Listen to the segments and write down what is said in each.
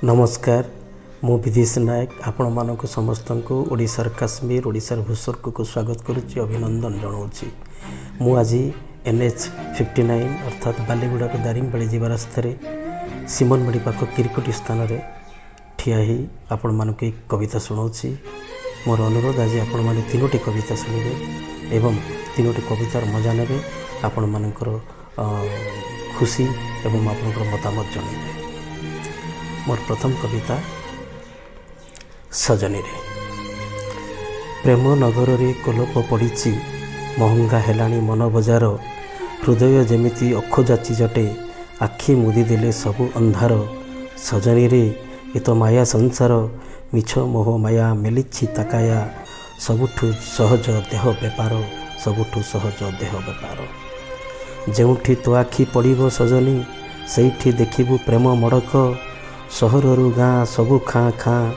नमस्कार मु विदेश नायक आपण मानक समस्त को ओडिशार काश्मीर ओडिशार भूस्वर्ग को स्वागत करुच्ची अभिनंदन जनाऊँगी। मु आज NH59 अर्थात बालीगुड़ा दारिंगबाड़ी जीवा रास्तार सिमनबाड़ी पाख किरकोटी स्थान में ठिया ही आपण मानक एक कविता शुणाऊँगी। मोर अनुरोध आज आपण मैंने तीनोटी कविता शुणिबे एवं तीनोटी कवितार मजा ने आपण मानकर खुशी एवं आपनकर मतामत जनइबे। मोर प्रथम कविता सजनी रे। प्रेम नगर रे कोलप पड़ी महंगा हेलाणी मन बजार हृदय जेमिति अखोजाची जटे आखि मुदी देले सबु अंधार सजनी रे ये तो माया संसार मिछ मोह माया मिलिछि ताकाया सबुठु सहज देह बेपार सबुठु सहज देह बेपार जेउठी तो आखि पड़िबो सजनी सेठी देखिबु प्रेम मड़क सहरु गाँ सबु खाँ खाँ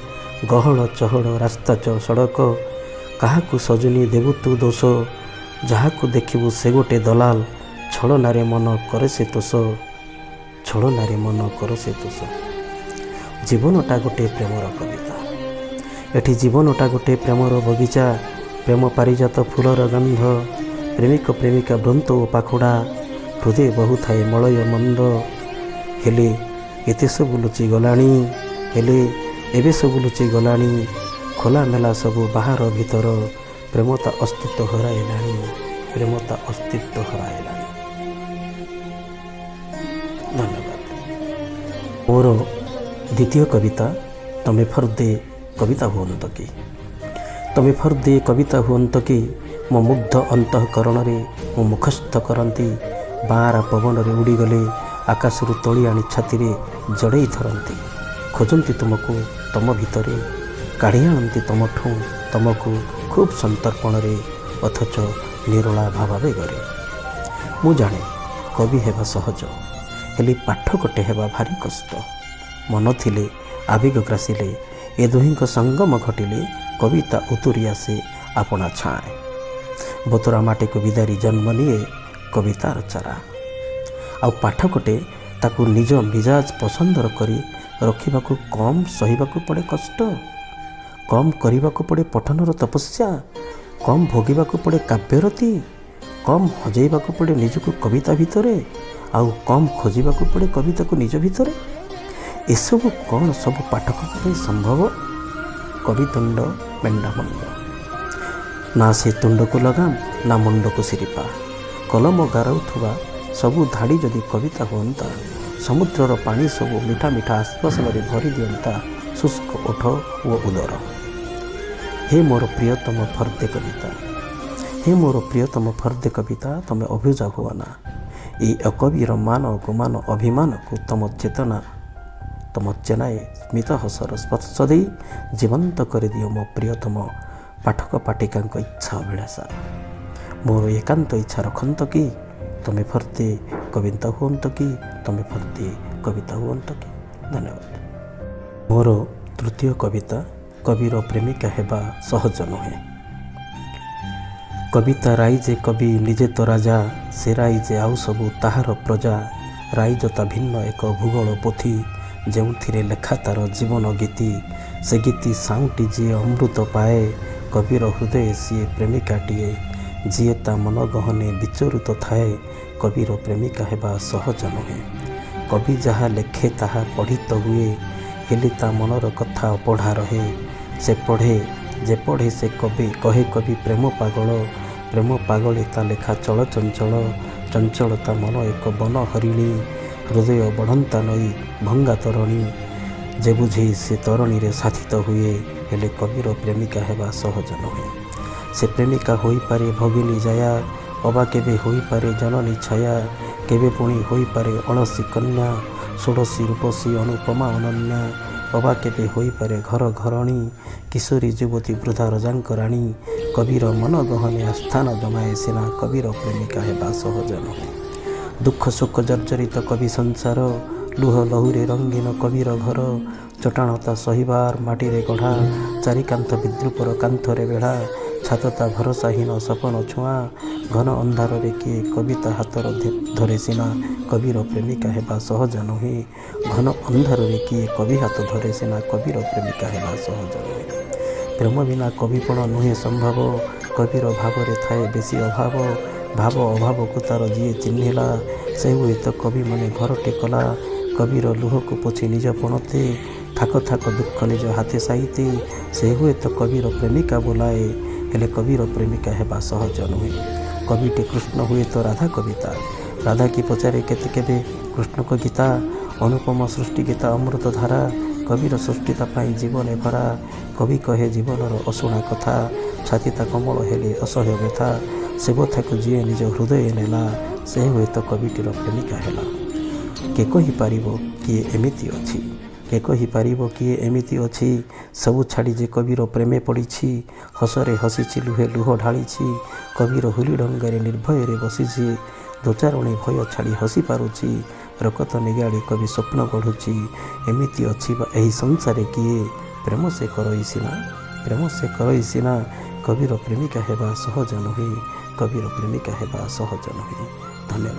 गहल चहल रास्ता सड़क काहाकू सजनी देबु तू दोष जहाकू देखिबु से गोटे दलाल छलनारे मन करे से तोष छलनारे मन कर से तोष। जीवनटा गोटे प्रेमर कविता एठी जीवनटा गोटे प्रेमर बगीचा प्रेम पारिजात फूलर गंध प्रेमिक प्रेमिका ब्रंत ओ पाखुड़ा हृदय बहु थाए मलय मंद हेले एते सब लुचि गलानी हेले एबे सब लुचि गलानी खोला मेला सबू बाहर भीतर प्रेमता अस्तित्व हराइलानी प्रेमता अस्तित्व हराइलानी। धन्यवाद। मोर द्वितीय कविता तमे फर्दे कविता हुअंत कि तमे फर्दे कविता हुअंत कि मो मुग्ध अंतःकरण रे मो मुखस्थ करती बारा पवन रे उड़ीगले आकाशरू तोली आनी छाती जड़ई धरती खोजती तुमको तम भितरे काढ़ी आनती तुमठू तुमको खूब संतर्पण रे अथच निरोला भावावेगरे। मु जाने कवि हेबा सहज हेली पाठकटे हेबा भारी कष्ट मन थिले आवेग ग्रासिले ए दुहिंक संगम घटिले कविता उतुरी आसे आपणा छाए बतुरा माटी को विदारी जन्म निए कवितार चारा आ पाठकटे ताकू निज मिजाज पसंदर करी रखिबाकू कम सहिबाकू पड़े कष्ट कम करिबाकू पड़े पठनर तपस्या कम भोगिबाकू पड़े काव्यरती कम हजेबाकू पड़े निजकू कविता भितरे आउ कम खोजिबाकू पड़े कविता को निज भितरे एसबू कौन सब पाठक संभव कवितुंड मेंढामुंड ना से तुंड को लगाम ना मुंड को सिरिपा कलम गाराउथुबा सबू धाड़ी जदि कविता हुअंता समुद्रर पानी सबू मिठा मिठा आश्वासन भरी दियंता शुष्क ओठ ओ उदर। हे मोर प्रियतम फर्दे कविता हे मोर प्रियतम फर्दे कविता तमे अभिजा हुआना ये अकविर मान गुमान अभिमान को तम चेतना तम चेनाए स्मित हसर स्पर्श दे जीवंत कर दियो मो प्रियतम पाठक पाठिका इच्छा अभिलाषा मोर एकांत इच्छा रखत कि तमे फर्दे कविता हुअंत कि तमे फर्दे कविता हुअंत कि। धन्यवाद। मोर तृतीय कविता कविर प्रेमिका हेबा सहज नुहे। कविता राइजे कवि निजे तो राजा से राइजे आउ सबू ताहार प्रजा राइजता भिन्न एक भूगोल पोथी जेउथिरे लेखा तार जीवन गीति से गीति साउटी जी अमृत पाए कविर हृदय सीए प्रेमिकाटीए जीए ता मन गहने विचरित थाए कविर प्रेमिका हेबा सहज नुहे। कवि जहाँ लेखे ताहा पढ़ित हुए हेली ता मनर कथा पढ़ा रहे से पढ़े जे पढ़े से कवि कहे कवि प्रेम पागल ता लेखा चल चंचल चंचल ता मन एक बन हरिणी हृदय बढ़ंता नई भंगा तरणी जे बुझे से तरणी रे साथित हुए हेले कविर प्रेमिका हेबा सहज नुहे। से प्रेमिका होई पारे भगिनी जाया अबा केबे होई पारे जननी छाया केबे पुणी होई पारे अणसी कन्या षोड़शी रूपसी अनुपमा अनन्या अबा केबे होई पारे घर घरणी किशोरी युवती वृद्धा रजांक राणी कविर मन गहने आस्थान जमाए सिना कविर प्रेमिका हेबा सहज नुहे। दुख शोक जर्जरित कवि संसार लुह लहुरे रंगीन कविर घर चटाणता सहिबार माटी रे गढ़ा चारिकांथ विद्रुपर कांथरे बेढ़ा ଛାତତା ଭରସାହୀନ ସପନ ଛୁଆଁ ଘନ ଅନ୍ଧାରରେ କିଏ କବିତା ହାତର ଧରେ ସିନା କବିର ପ୍ରେମିକା ହେବା ସହଜ ନୁହେଁ। ଘନ ଅନ୍ଧାରରେ କିଏ କବି ହାତ ଧରେ ସିନା କବିର ପ୍ରେମିକା ହେବା ସହଜ ନୁହେଁ। ପ୍ରେମ ବିନା କବିପଣ ନୁହେଁ ସମ୍ଭବ। କବିର ଭାବରେ ଥାଏ ବେଶୀ ଅଭାବ। ଭାବ ଅଭାବକୁ ତାର ଯିଏ ଚିହ୍ନିଲା ସେ ହୁଏତ କବି ମନେ ଘରଟେ କଲା। କବିର ଲୁହକୁ ପୋଛି ନିଜ ପଣତେ ଥାକ ଥାକ ଦୁଃଖ ନିଜ ହାତେ ସାଇତେ ସେ ହୁଏତ କବିର ପ୍ରେମିକା ବୋଲାଏ। ହେଲେ କବିର ପ୍ରେମିକା ହେବା ସହଜ ନୁହେଁ। କବିଟି କୃଷ୍ଣ ହୁଏତ ରାଧା କବିତା। ରାଧା କି ପଚାରେ କେତେ କେବେ କୃଷ୍ଣଙ୍କ ଗୀତା। ଅନୁପମ ସୃଷ୍ଟି ଗୀତା ଅମୃତ ଧାରା। କବିର ସୃଷ୍ଟିତା ପାଇଁ ଜୀବନେ ଭରା। କବି କହେ ଜୀବନର ଅଶୁଣା କଥା। ଛାତିତା କୋମଳ ହେଲେ ଅସହ୍ୟ ବ୍ୟଥା। ସେ କଥାକୁ ଯିଏ ନିଜ ହୃଦୟ ନେଲା ସେ ହୁଏତ କବିଟିର ପ୍ରେମିକା ହେଲା। କେ କହିପାରିବ କିଏ ଏମିତି ଅଛି? କେ କହିପାରିବ କିଏ ଏମିତି ଅଛି? ସବୁ ଛାଡ଼ି ଯେ କବିର ପ୍ରେମେ ପଡ଼ିଛି। ହସରେ ହସିଛି ଲୁହେ ଲୁହ ଢାଳିଛି। କବିର ହୁଲି ଡଙ୍ଗାରେ ନିର୍ଭୟରେ ବସିଛି। ଦୋଚାରୁଣୀ ଭୟ ଛାଡ଼ି ହସି ପାରୁଛି। ରକତ ନିଗାଡ଼ି କବି ସ୍ୱପ୍ନ ଗଢ଼ୁଛି। ଏମିତି ଅଛି ବା ଏହି ସଂସାରେ କିଏ? ପ୍ରେମ ସେ କରଇ ସିନା ପ୍ରେମ ସେ କରଇ ସିନା କବିର ପ୍ରେମିକା ହେବା ସହଜ ନୁହେଁ। କବିର ପ୍ରେମିକା ହେବା ସହଜ ନୁହେଁ। ଧନ୍ୟବାଦ।